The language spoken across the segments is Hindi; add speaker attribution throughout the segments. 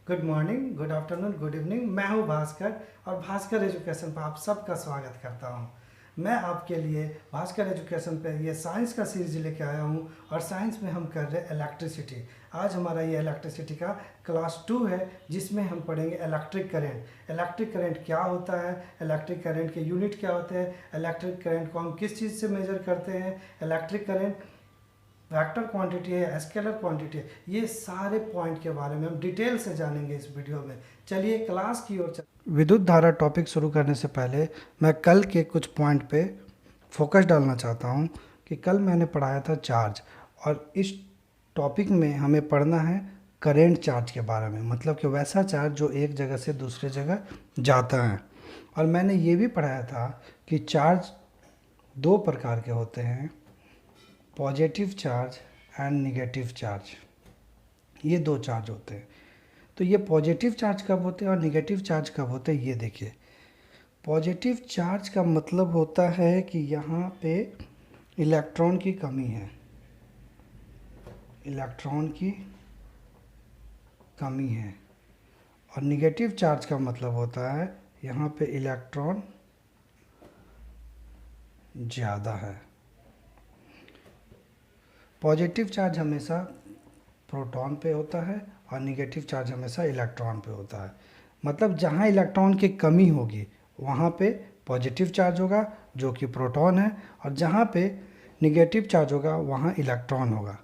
Speaker 1: Good morning, good afternoon, good evening. मैं हूं भास्कर और भास्कर एजुकेशन पर आप सबका स्वागत करता हूं। मैं आपके लिए भास्कर एजुकेशन पे ये साइंस का सीरीज लेके आया हूं और साइंस में हम कर रहे हैं इलेक्ट्रिसिटी। आज हमारा ये इलेक्ट्रिसिटी का क्लास 2 है, जिसमें हम पढ़ेंगे इलेक्ट्रिक करंट। इलेक्ट्रिक करंट क्या होता है, इलेक्ट्रिक करंट के यूनिट क्या होते हैं, इलेक्ट्रिक करंट को हम किस चीज़ से मेजर करते हैं, इलेक्ट्रिक करंट वेक्टर क्वांटिटी है, स्केलर क्वांटिटी है, ये सारे पॉइंट के बारे में हम डिटेल से जानेंगे इस वीडियो में। चलिए क्लास की ओर विद्युत धारा टॉपिक शुरू करने से पहले मैं कल के कुछ पॉइंट पे फोकस डालना चाहता हूँ कि कल मैंने पढ़ाया था चार्ज, और इस टॉपिक में हमें पढ़ना है करेंट चार्ज के बारे में, मतलब कि वैसा चार्ज जो एक जगह से दूसरे जगह जाता है। और मैंने ये भी पढ़ाया था कि चार्ज दो प्रकार के होते हैं, positive charge and negative charge. ये दो चार्ज होते हैं। तो ये पॉजिटिव चार्ज कब होते हैं और निगेटिव चार्ज कब होते हैं, ये देखिए। पॉजिटिव चार्ज का मतलब होता है कि यहाँ पे इलेक्ट्रॉन की कमी है, इलेक्ट्रॉन की कमी है। और निगेटिव चार्ज का मतलब होता है यहाँ पे इलेक्ट्रॉन ज़्यादा है। पॉजिटिव चार्ज हमेशा प्रोटॉन पे होता है और निगेटिव चार्ज हमेशा इलेक्ट्रॉन पे होता है। मतलब जहाँ इलेक्ट्रॉन की कमी होगी वहाँ पे पॉजिटिव चार्ज होगा जो कि प्रोटॉन है, और जहाँ पे निगेटिव चार्ज होगा वहाँ इलेक्ट्रॉन होगा।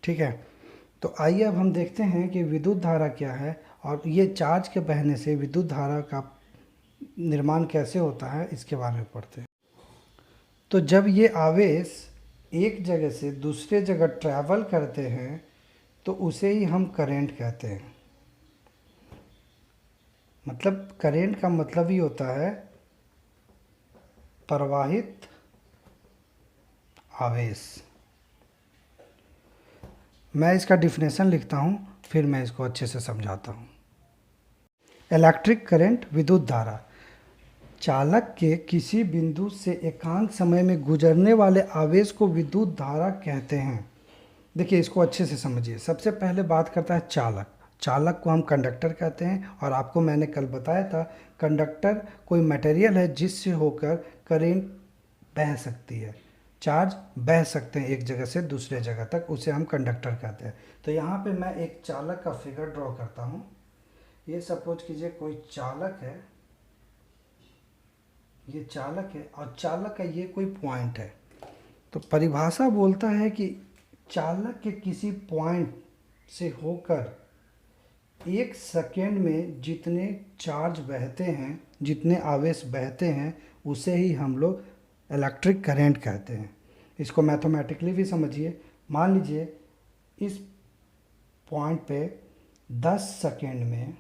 Speaker 1: ठीक है, तो आइए अब हम देखते हैं कि विद्युत धारा क्या है और ये चार्ज के बहने से विद्युत धारा का निर्माण कैसे होता है, इसके बारे में पढ़ते हैं। तो जब ये आवेश एक जगह से दूसरे जगह ट्रैवल करते हैं तो उसे ही हम करेंट कहते हैं। मतलब करेंट का मतलब ही होता है प्रवाहित आवेश। मैं इसका डिफिनेशन लिखता हूँ, फिर मैं इसको अच्छे से समझाता हूँ। इलेक्ट्रिक करंट विद्युत धारा चालक के किसी बिंदु से एकांक समय में गुजरने वाले आवेश को विद्युत धारा कहते हैं। देखिए, इसको अच्छे से समझिए। सबसे पहले बात करता है चालक। चालक को हम कंडक्टर कहते हैं, और आपको मैंने कल बताया था कंडक्टर कोई मटेरियल है जिससे होकर करंट बह सकती है, चार्ज बह सकते हैं एक जगह से दूसरे जगह तक, उसे हम कंडक्टर कहते हैं। तो यहाँ पे मैं एक चालक का फिगर ड्रॉ करता हूँ। ये सपोज कीजिए कोई चालक है, ये चालक है और चालक का ये कोई पॉइंट है। तो परिभाषा बोलता है कि चालक के किसी पॉइंट से होकर एक सेकेंड में जितने चार्ज बहते हैं, जितने आवेश बहते हैं, उसे ही हम लोग इलेक्ट्रिक करंट कहते हैं। इसको मैथमेटिकली भी समझिए। मान लीजिए इस पॉइंट पे 10 सेकेंड में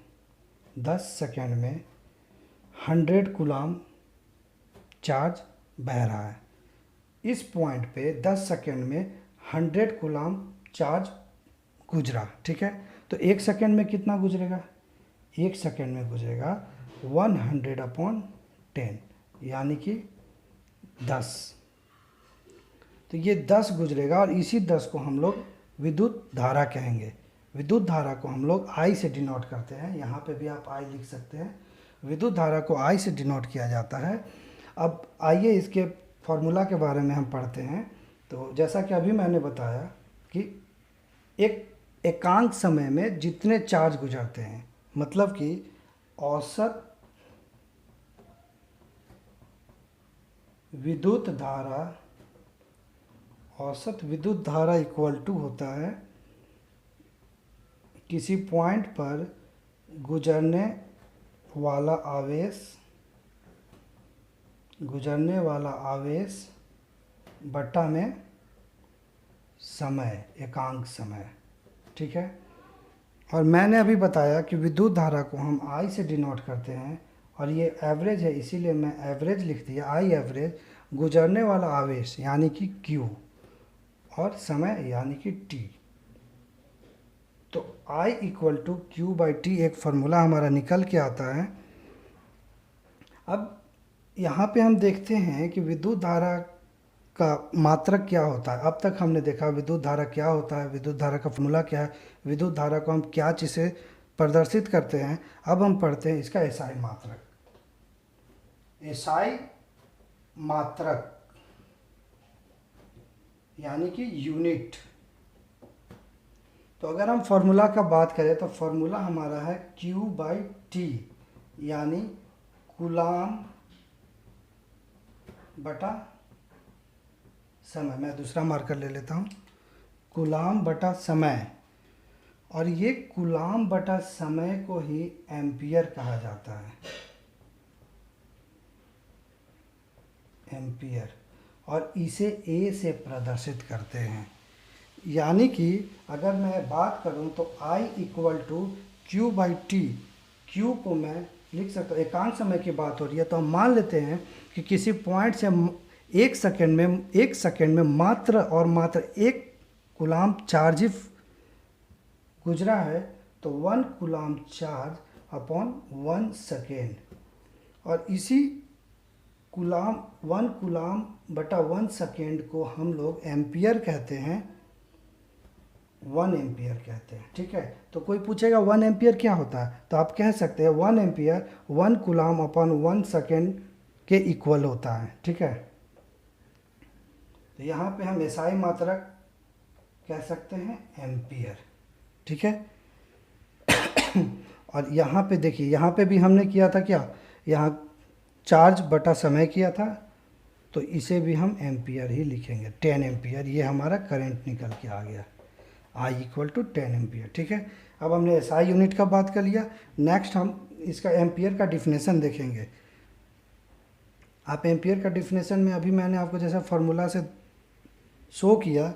Speaker 1: 100 कूलाम चार्ज बह रहा है। इस पॉइंट पे 10 सेकेंड में 100 कूलाम चार्ज गुजरा। ठीक है, तो एक सेकेंड में कितना गुजरेगा? एक सेकेंड में गुजरेगा 100/10, यानी कि 10। तो ये 10 गुजरेगा और इसी 10 को हम लोग विद्युत धारा कहेंगे। विद्युत धारा को हम लोग आई से डिनोट करते हैं। यहाँ पे भी आप आई लिख सकते हैं। विद्युत धारा को आई से डिनोट किया जाता है। अब आइए इसके फॉर्मूला के बारे में हम पढ़ते हैं। तो जैसा कि अभी मैंने बताया कि एक एकांक समय में जितने चार्ज गुजरते हैं, मतलब कि औसत विद्युत धारा इक्वल टू होता है किसी पॉइंट पर गुजरने वाला आवेश बटा में समय, एकांक समय। ठीक है, और मैंने अभी बताया कि विद्युत धारा को हम आई से डिनोट करते हैं, और ये एवरेज है इसीलिए मैं एवरेज लिख दिया, आई एवरेज। गुजरने वाला आवेश यानी कि Q, और समय यानी कि T। तो I इक्वल टू Q/T एक फार्मूला हमारा निकल के आता है। अब यहाँ पे हम देखते हैं कि विद्युत धारा का मात्रक क्या होता है। अब तक हमने देखा विद्युत धारा क्या होता है, विद्युत धारा का फॉर्मूला क्या है, विद्युत धारा को हम क्या चीज़ से प्रदर्शित करते हैं। अब हम पढ़ते हैं इसका एसआई मात्रक। एसआई मात्रक यानी कि यूनिट। तो अगर हम फॉर्मूला का बात करें तो फॉर्मूला हमारा है Q/T यानी कूलाम बटा समय। मैं दूसरा मार्कर ले लेता हूँ, कूलाम बटा समय। और ये कूलाम बटा समय को ही एम्पियर कहा जाता है, एम्पियर। और इसे ए से प्रदर्शित करते हैं। यानी कि अगर मैं बात करूं तो I = Q/T। Q को मैं लिख सकता हूँ, एकांक समय की बात हो रही है तो हम मान लेते हैं कि किसी पॉइंट से एक सेकंड में मात्र और मात्र एक कूलाम चार्ज गुजरा है, तो 1 कूलाम चार्ज अपॉन 1 सेकेंड। और इसी 1 कूलाम बटा 1 सेकेंड को हम लोग एम्पियर कहते हैं, 1 एम्पियर कहते हैं। ठीक है, तो कोई पूछेगा 1 एम्पियर क्या होता है, तो आप कह सकते हैं 1 एम्पियर 1 कूलाम अपॉन 1 सेकेंड के इक्वल होता है। ठीक है, तो यहाँ पे हम एसआई मात्रक कह सकते हैं एम्पियर। ठीक है और यहाँ पे देखिए, यहाँ पे भी हमने किया था क्या, यहाँ चार्ज बटा समय किया था, तो इसे भी हम एम्पियर ही लिखेंगे, 10 एम्पियर। ये हमारा करंट निकल के आ गया, I = 10 एम्पियर। ठीक है, अब हमने एसआई यूनिट का बात कर लिया। नेक्स्ट हम इसका एम्पियर का डिफिनेशन देखेंगे। आप एम्पियर का डिफिनेशन में अभी मैंने आपको जैसा फार्मूला से शो किया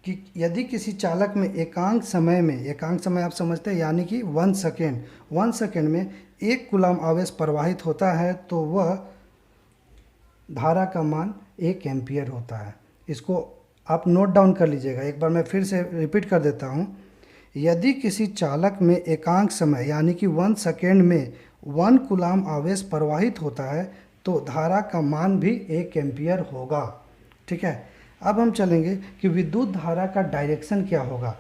Speaker 1: कि यदि किसी चालक में एकांक समय आप समझते हैं यानी कि 1 सेकेंड में 1 कूलाम आवेश प्रवाहित होता है, तो वह धारा का मान 1 एम्पियर होता है। इसको आप नोट डाउन कर लीजिएगा। एक बार मैं फिर से रिपीट कर देता हूँ। यदि किसी चालक में एकांक समय यानी कि 1 सेकेंड में 1 कूलाम आवेश प्रवाहित होता है, तो धारा का मान भी 1 एम्पियर होगा। ठीक है, अब हम चलेंगे कि विद्युत धारा का डायरेक्शन क्या होगा।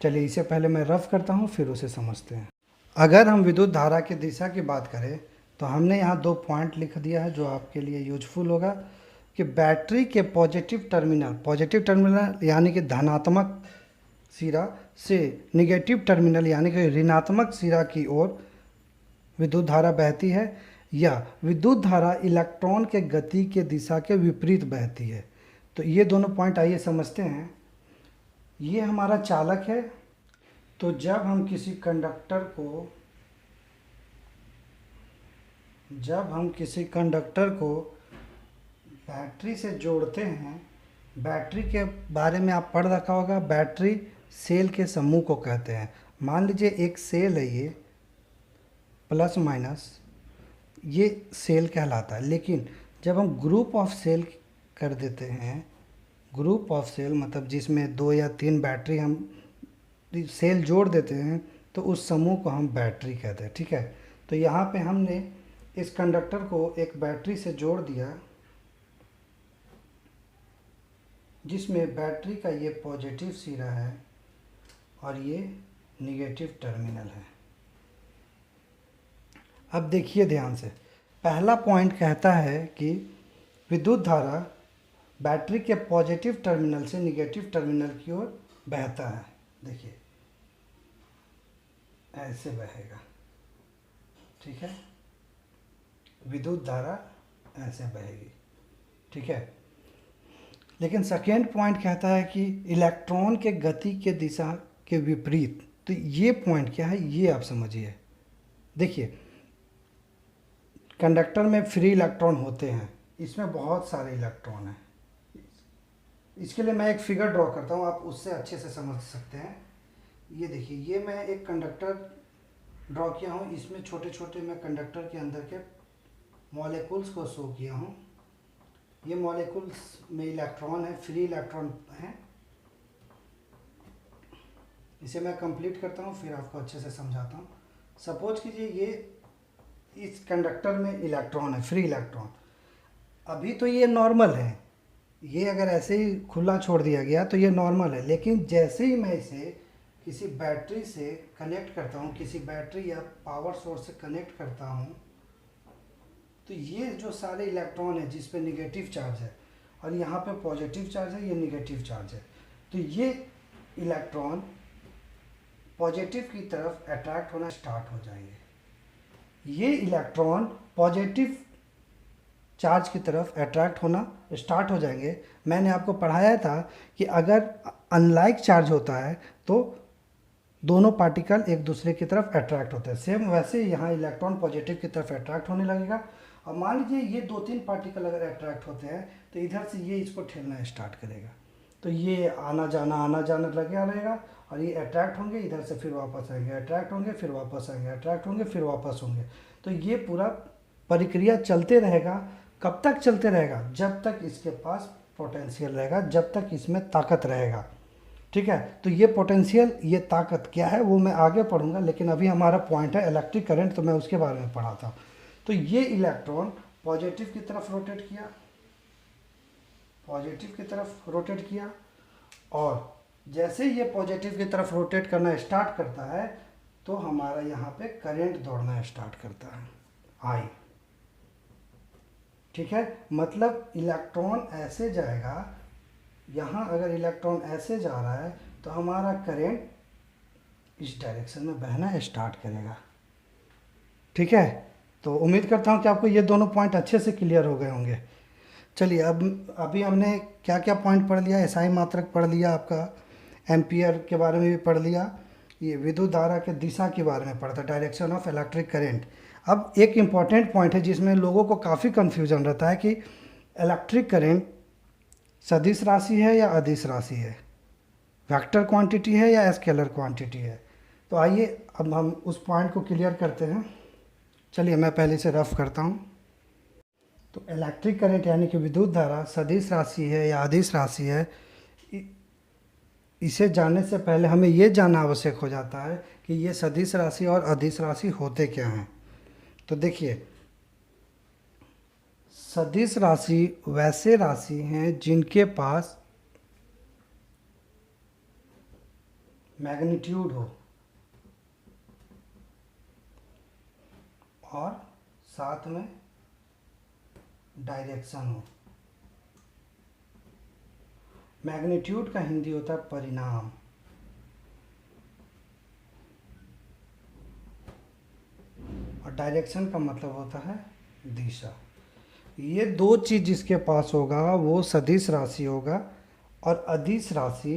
Speaker 1: चलिए इसे पहले मैं रफ करता हूँ, फिर उसे समझते हैं। अगर हम विद्युत धारा की दिशा की बात करें तो हमने यहाँ 2 पॉइंट लिख दिया है जो आपके लिए यूजफुल होगा कि बैटरी के पॉजिटिव टर्मिनल यानी कि धनात्मक सिरा से निगेटिव टर्मिनल यानी कि ऋणात्मक सिरा की ओर विद्युत धारा बहती है, या विद्युत धारा इलेक्ट्रॉन के गति के दिशा के विपरीत बहती है। तो ये दोनों पॉइंट आइए समझते हैं। ये हमारा चालक है। तो जब हम किसी कंडक्टर को बैटरी से जोड़ते हैं, बैटरी के बारे में आप पढ़ रखा होगा, बैटरी सेल के समूह को कहते हैं। मान लीजिए एक सेल है, ये प्लस माइनस ये सेल कहलाता है। लेकिन जब हम ग्रुप ऑफ सेल कर देते हैं, ग्रुप ऑफ सेल मतलब जिसमें 2 या 3 बैटरी हम सेल जोड़ देते हैं, तो उस समूह को हम बैटरी कहते हैं। ठीक है, तो यहाँ पे हमने इस कंडक्टर को एक बैटरी से जोड़ दिया, जिसमें बैटरी का ये पॉजिटिव सिरा है और ये निगेटिव टर्मिनल है। अब देखिए ध्यान से, पहला पॉइंट कहता है कि विद्युत धारा बैटरी के पॉजिटिव टर्मिनल से निगेटिव टर्मिनल की ओर बहता है। देखिए ऐसे बहेगा। ठीक है, विद्युत धारा ऐसे बहेगी। ठीक है, लेकिन सेकेंड पॉइंट कहता है कि इलेक्ट्रॉन के गति के दिशा के विपरीत। तो ये पॉइंट क्या है, ये आप समझिए। देखिए कंडक्टर में फ्री इलेक्ट्रॉन होते हैं, इसमें बहुत सारे इलेक्ट्रॉन हैं। इसके लिए मैं एक फिगर ड्रॉ करता हूँ, आप उससे अच्छे से समझ सकते हैं। ये देखिए, ये मैं एक कंडक्टर ड्रॉ किया हूँ, इसमें छोटे छोटे मैं कंडक्टर के अंदर के मॉलिक्यूल्स को शो किया हूँ। ये मॉलिक्यूल्स में इलेक्ट्रॉन है, फ्री इलेक्ट्रॉन है। इसे मैं कंप्लीट करता हूँ, फिर आपको अच्छे से समझाता हूँ। सपोज कीजिए ये इस कंडक्टर में इलेक्ट्रॉन है, फ्री इलेक्ट्रॉन। अभी तो ये नॉर्मल है, ये अगर ऐसे ही खुला छोड़ दिया गया तो ये नॉर्मल है। लेकिन जैसे ही मैं इसे किसी बैटरी से कनेक्ट करता हूँ, किसी बैटरी या पावर सोर्स से कनेक्ट करता हूँ, तो ये जो सारे इलेक्ट्रॉन है जिस पे निगेटिव चार्ज है और यहाँ पे पॉजिटिव चार्ज है, ये निगेटिव चार्ज है, तो ये इलेक्ट्रॉन पॉजिटिव की तरफ अट्रैक्ट होना स्टार्ट हो जाएंगे। ये इलेक्ट्रॉन पॉजिटिव चार्ज की तरफ अट्रैक्ट होना स्टार्ट हो जाएंगे। मैंने आपको पढ़ाया था कि अगर अनलाइक चार्ज होता है तो दोनों पार्टिकल एक दूसरे की तरफ अट्रैक्ट होते हैं। सेम वैसे यहाँ इलेक्ट्रॉन पॉजिटिव की तरफ अट्रैक्ट होने लगेगा। और मान लीजिए ये 2-3 पार्टिकल अगर अट्रैक्ट होते हैं तो इधर से ये इसको ठेलना स्टार्ट करेगा, तो ये आना जाना लगा रहेगा और ये अट्रैक्ट होंगे, इधर से फिर वापस आएंगे, अट्रैक्ट होंगे, फिर वापस आएंगे, अट्रैक्ट होंगे, फिर वापस होंगे। तो ये पूरा प्रक्रिया चलते रहेगा। कब तक चलते रहेगा? जब तक इसके पास पोटेंशियल रहेगा, जब तक इसमें ताकत रहेगा। ठीक है, तो ये पोटेंशियल, ये ताकत क्या है वो मैं आगे पढ़ूंगा, लेकिन अभी हमारा पॉइंट है इलेक्ट्रिक करंट, तो मैं उसके बारे में पढ़ा था। तो ये इलेक्ट्रॉन पॉजिटिव की तरफ रोटेट किया, पॉजिटिव की तरफ रोटेट किया, और जैसे ये पॉजिटिव की तरफ रोटेट करना स्टार्ट करता है तो हमारा यहाँ पे करंट दौड़ना स्टार्ट करता है, आई। ठीक है, मतलब इलेक्ट्रॉन ऐसे जाएगा, यहाँ अगर इलेक्ट्रॉन ऐसे जा रहा है तो हमारा करंट इस डायरेक्शन में बहना स्टार्ट करेगा। ठीक है, तो उम्मीद करता हूँ कि आपको ये दोनों पॉइंट अच्छे से क्लियर हो गए होंगे। चलिए, अब अभी हमने क्या क्या पॉइंट पढ़ लिया, एसआई मात्रक पढ़ लिया, आपका एम्पियर के बारे में भी पढ़ लिया, ये विद्युत धारा के दिशा के बारे में पढ़ा था, डायरेक्शन ऑफ इलेक्ट्रिक करंट। अब एक इम्पॉर्टेंट पॉइंट है जिसमें लोगों को काफ़ी कन्फ्यूजन रहता है कि इलेक्ट्रिक करंट सदिश राशि है या अदिश राशि है, वेक्टर क्वांटिटी है या स्केलर क्वांटिटी है। तो आइए अब हम उस पॉइंट को क्लियर करते हैं। चलिए, मैं पहले से रफ करता हूँ। तो इलेक्ट्रिक करंट यानी कि विद्युत धारा सदिश राशि है या अदिश राशि है, इसे जानने से पहले हमें ये जानना आवश्यक हो जाता है कि ये सदिश राशि और अदिश राशि होते क्या हैं। तो देखिए, सदिश राशि वैसे राशि हैं जिनके पास मैग्नीट्यूड हो और साथ में डायरेक्शन हो। मैग्नीट्यूड का हिंदी होता है परिणाम, और डायरेक्शन का मतलब होता है दिशा। ये दो चीज़ जिसके पास होगा वो सदिश राशि होगा। और अदिश राशि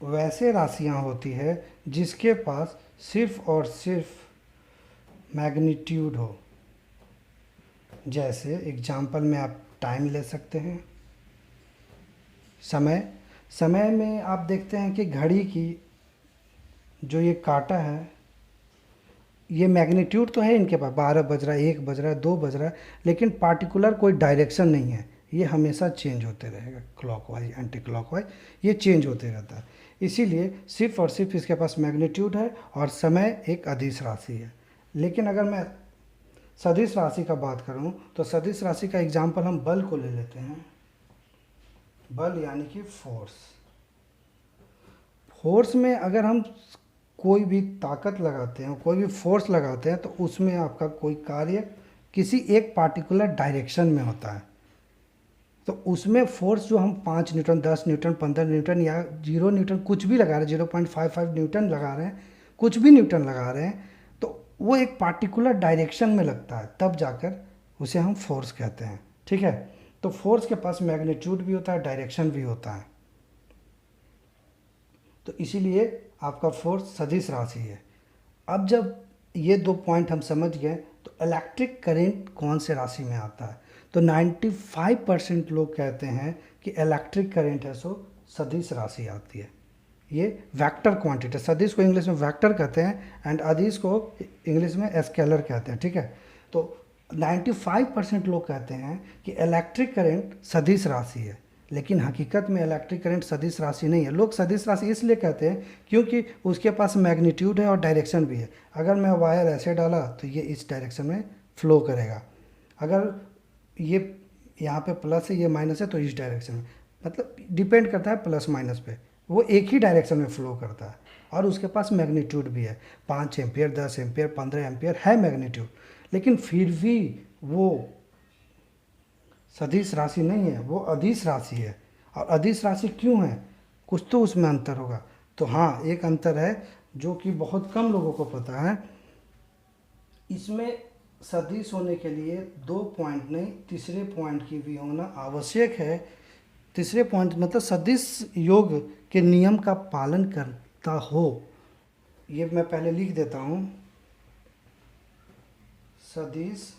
Speaker 1: वैसे राशियां होती है जिसके पास सिर्फ और सिर्फ मैग्नीट्यूड हो। जैसे एग्जाम्पल में आप टाइम ले सकते हैं, समय में आप देखते हैं कि घड़ी की जो ये कांटा है, ये मैग्नीट्यूड तो है इनके पास, 12 बज रहा है, 1 बज रहा है, 2 बज रहा है, लेकिन पार्टिकुलर कोई डायरेक्शन नहीं है। ये हमेशा चेंज होते रहेगा, क्लॉकवाइज एंटी क्लॉकवाइज ये चेंज होते रहता है। इसीलिए सिर्फ और सिर्फ इसके पास मैग्नीट्यूड है और समय एक अदिश राशि है। लेकिन अगर मैं सदिश राशि का बात करूं तो सदिश राशि का एग्जाम्पल हम बल को ले लेते हैं। बल यानी कि फोर्स। फोर्स में अगर हम कोई भी ताकत लगाते हैं, कोई भी फोर्स लगाते हैं, तो उसमें आपका कोई कार्य किसी एक पार्टिकुलर डायरेक्शन में होता है। तो उसमें फोर्स जो हम 5 न्यूटन, 10 न्यूटन, 15 न्यूटन या 0 न्यूटन कुछ भी लगा रहे हैं, 0.55 न्यूटन लगा रहे हैं, कुछ भी न्यूटन लगा रहे हैं, तो वो एक पार्टिकुलर डायरेक्शन में लगता है, तब जाकर उसे हम फोर्स कहते हैं। ठीक है, तो फोर्स के पास मैग्नीट्यूड भी होता है, डायरेक्शन भी होता है। तो इसीलिए आपका फोर्स सदिश राशि है। अब जब ये दो पॉइंट हम समझ गए तो इलेक्ट्रिक करंट कौन से राशि में आता है, तो 95% लोग कहते हैं कि इलेक्ट्रिक करंट है सो सदिश राशि आती है। ये वेक्टर क्वांटिटी, सदिश को इंग्लिश में वेक्टर कहते हैं एंड अदिश को इंग्लिश में स्केलर कहते हैं। ठीक है, तो 95% लोग कहते हैं कि इलेक्ट्रिक करंट सदिश राशि है, लेकिन हकीकत में इलेक्ट्रिक करंट सदिश राशि नहीं है। लोग सदिश राशि इसलिए कहते हैं क्योंकि उसके पास मैग्नीट्यूड है और डायरेक्शन भी है। अगर मैं वायर ऐसे डाला तो ये इस डायरेक्शन में फ्लो करेगा, अगर ये यहाँ पे प्लस है, ये माइनस है, तो इस डायरेक्शन में, मतलब डिपेंड करता है प्लस माइनस पे। वो एक ही डायरेक्शन में फ्लो करता है और उसके पास मैग्नीट्यूड भी है, 5 एम्पियर, 10 एम्पियर, 15 एम्पियर है मैग्नीट्यूड, लेकिन फिर भी वो सदिश राशि नहीं है, वो अदिश राशि है। और अदिश राशि क्यों है? कुछ तो उसमें अंतर होगा। तो हाँ, एक अंतर है जो कि बहुत कम लोगों को पता है। इसमें सदिश होने के लिए 2 पॉइंट नहीं, तीसरे पॉइंट की भी होना आवश्यक है। तीसरे पॉइंट मतलब सदिश योग के नियम का पालन करता हो। ये मैं पहले लिख देता हूँ, सदिश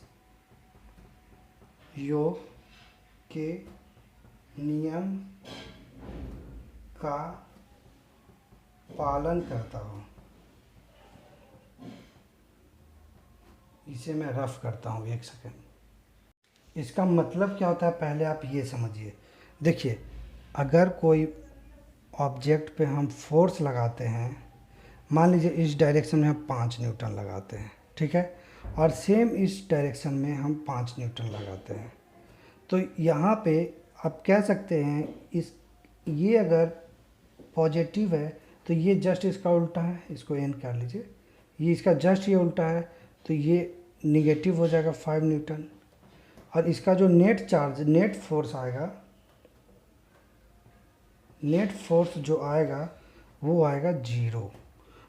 Speaker 1: योग के नियम का पालन करता हूँ। इसे मैं रफ करता हूँ, एक सेकेंड। इसका मतलब क्या होता है पहले आप ये समझिए। देखिए, अगर कोई ऑब्जेक्ट पे हम फोर्स लगाते हैं, मान लीजिए इस डायरेक्शन में हम 5 न्यूटन लगाते हैं, ठीक है, और सेम इस डायरेक्शन में हम 5 न्यूटन लगाते हैं, तो यहाँ पे आप कह सकते हैं इस ये अगर पॉजिटिव है तो ये जस्ट इसका उल्टा है, इसको एन कर लीजिए, ये इसका जस्ट ये उल्टा है तो ये निगेटिव हो जाएगा 5 न्यूटन। और इसका जो नेट चार्ज, नेट फोर्स आएगा, नेट फोर्स जो आएगा वो आएगा 0।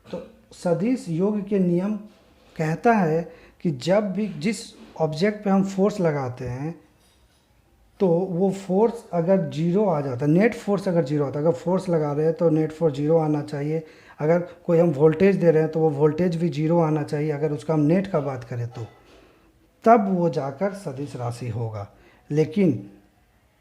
Speaker 1: तो सदिश योग के नियम कहता है कि जब भी जिस ऑब्जेक्ट पे हम फोर्स लगाते हैं तो वो फोर्स अगर 0 आ जाता है, नेट फोर्स अगर 0 आता है, अगर फोर्स लगा रहे हैं तो नेट फोर्स 0 आना चाहिए। अगर कोई हम वोल्टेज दे रहे हैं तो वो वोल्टेज भी 0 आना चाहिए, अगर उसका हम नेट का बात करें तो, तब वो जाकर सदिश राशि होगा। लेकिन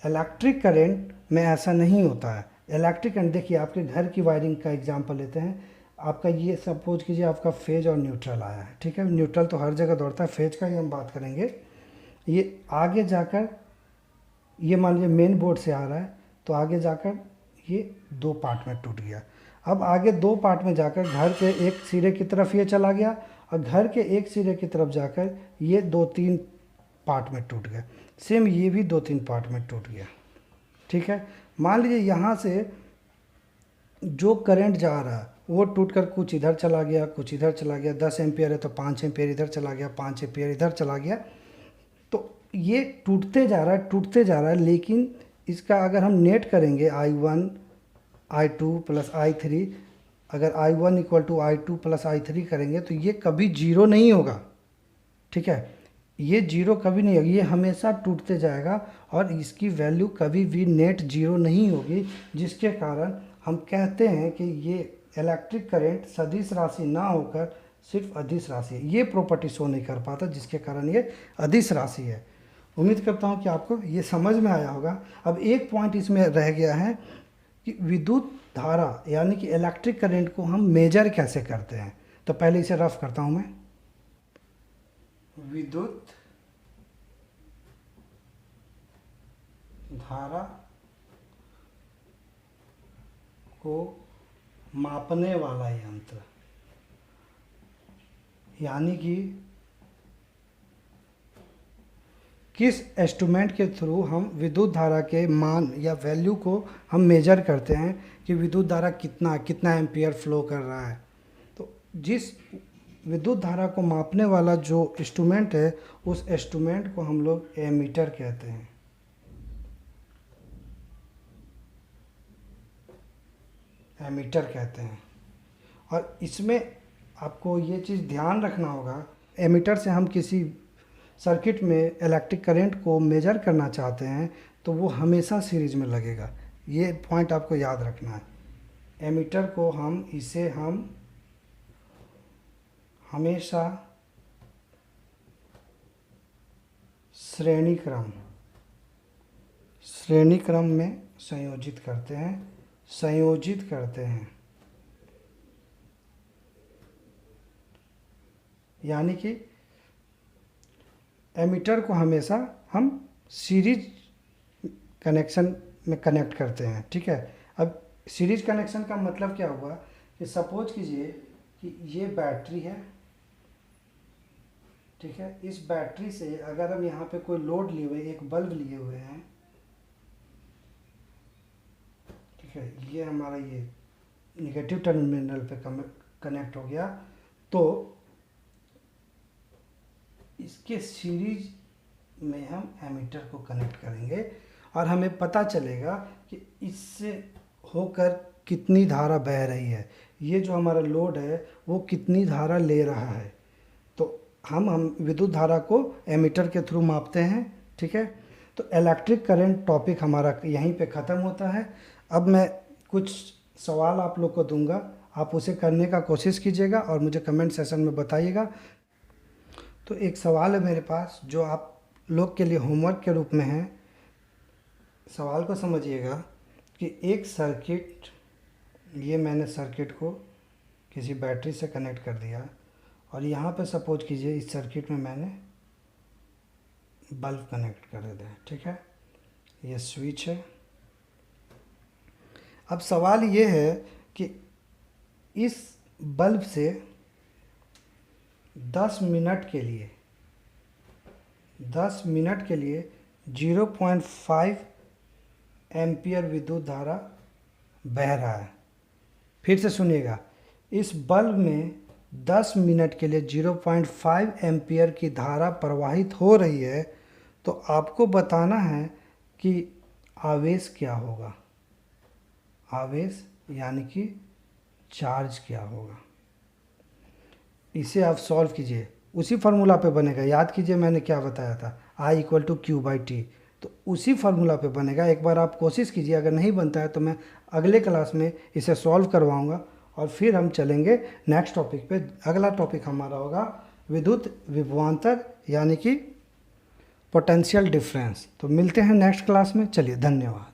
Speaker 1: इलेक्ट्रिक करंट में ऐसा नहीं होता है। इलेक्ट्रिक करंट, देखिए आपके घर की वायरिंग का एग्जांपल लेते हैं। आपका ये सपोज कीजिए आपका फेज और न्यूट्रल आया है, ठीक है, न्यूट्रल तो हर जगह दौड़ता है, फेज का ही हम बात करेंगे। ये आगे जाकर, ये मान लीजिए मेन बोर्ड से आ रहा है तो आगे जाकर ये 2 पार्ट में टूट गया। अब आगे 2 पार्ट में जाकर घर के एक सिरे की तरफ ये चला गया और घर के एक सिरे की तरफ जाकर ये 2-3 पार्ट में टूट गया। सेम ये भी 2-3 पार्ट में टूट गया, ठीक है। मान लीजिए यहाँ से जो करंट जा रहा है वो टूटकर कुछ इधर चला गया, कुछ इधर चला गया। 10 एम्पियर है तो 5 एम्पियर इधर चला गया, 5 एम्पियर इधर चला गया। तो ये टूटते जा रहा है, टूटते जा रहा है, लेकिन इसका अगर हम नेट करेंगे I1 I2 प्लस I3, अगर I1 equal to I2 plus I3 करेंगे तो ये कभी 0 नहीं होगा, ठीक है। ये 0 कभी नहीं होगी, ये हमेशा टूटते जाएगा और इसकी वैल्यू कभी भी नेट 0 नहीं होगी, जिसके कारण हम कहते हैं कि ये इलेक्ट्रिक करंट सदिश राशि ना होकर सिर्फ अदिश राशि है। ये प्रॉपर्टी शो नहीं कर पाता, जिसके कारण ये अदिश राशि है। उम्मीद करता हूँ कि आपको ये समझ में आया होगा। अब एक पॉइंट इसमें रह गया है कि विद्युत धारा यानी कि इलेक्ट्रिक करंट को हम मेजर कैसे करते हैं। तो पहले इसे रफ करता हूँ मैं। विद्युत धारा को मापने वाला यंत्र, यानी कि किस इंस्ट्रूमेंट के थ्रू हम विद्युत धारा के मान या वैल्यू को हम मेजर करते हैं कि विद्युत धारा कितना एम्पियर फ्लो कर रहा है। तो जिस विद्युत धारा को मापने वाला जो इंस्ट्रूमेंट है उस इंस्ट्रूमेंट को हम लोग एमीटर कहते हैं। एमीटर कहते हैं। और इसमें आपको ये चीज़ ध्यान रखना होगा, एमीटर से हम किसी सर्किट में इलेक्ट्रिक करंट को मेजर करना चाहते हैं तो वो हमेशा सीरीज में लगेगा। ये पॉइंट आपको याद रखना है। एमीटर को हम हमेशा श्रेणी क्रम में संयोजित करते हैं। यानी कि एमीटर को हमेशा हम सीरीज कनेक्शन में कनेक्ट करते हैं, ठीक है। अब सीरीज कनेक्शन का मतलब क्या हुआ कि सपोज कीजिए कि ये बैटरी है, ठीक है। इस बैटरी से अगर हम यहाँ पे कोई लोड लिए हुए, एक बल्ब लिए हुए हैं, ठीक ठीक है, ये हमारा ये नेगेटिव टर्मिनल पे कनेक्ट हो गया। तो इसके सीरीज में हम एमीटर को कनेक्ट करेंगे और हमें पता चलेगा कि इससे होकर कितनी धारा बह रही है, ये जो हमारा लोड है वो कितनी धारा ले रहा है। तो हम विद्युत धारा को एमीटर के थ्रू मापते हैं। ठीक है, तो इलेक्ट्रिक करंट टॉपिक हमारा यहीं पे ख़त्म होता है। अब मैं कुछ सवाल आप लोग को दूंगा, आप उसे करने का कोशिश कीजिएगा और मुझे कमेंट सेशन में बताइएगा। तो एक सवाल है मेरे पास जो आप लोग के लिए होमवर्क के रूप में है। सवाल को समझिएगा कि एक सर्किट, ये मैंने सर्किट को किसी बैटरी से कनेक्ट कर दिया और यहाँ पे सपोज कीजिए इस सर्किट में मैंने बल्ब कनेक्ट कर दिया। ठीक है, ये स्विच है। अब सवाल ये है कि इस बल्ब से 10 मिनट के लिए 0.5 एम्पियर विद्युत धारा बह रहा है। फिर से सुनिएगा, इस बल्ब में 10 मिनट के लिए 0.5 एम्पियर की धारा प्रवाहित हो रही है। तो आपको बताना है कि आवेश क्या होगा, आवेश यानी कि चार्ज क्या होगा। इसे आप सॉल्व कीजिए, उसी फार्मूला पे बनेगा। याद कीजिए मैंने क्या बताया था, I = Q/T। तो उसी फार्मूला पे बनेगा। एक बार आप कोशिश कीजिए, अगर नहीं बनता है तो मैं अगले क्लास में इसे सॉल्व करवाऊंगा और फिर हम चलेंगे नेक्स्ट टॉपिक पे। अगला टॉपिक हमारा होगा विद्युत विभवांतर यानी कि पोटेंशियल डिफरेंस। तो मिलते हैं नेक्स्ट क्लास में। चलिए, धन्यवाद।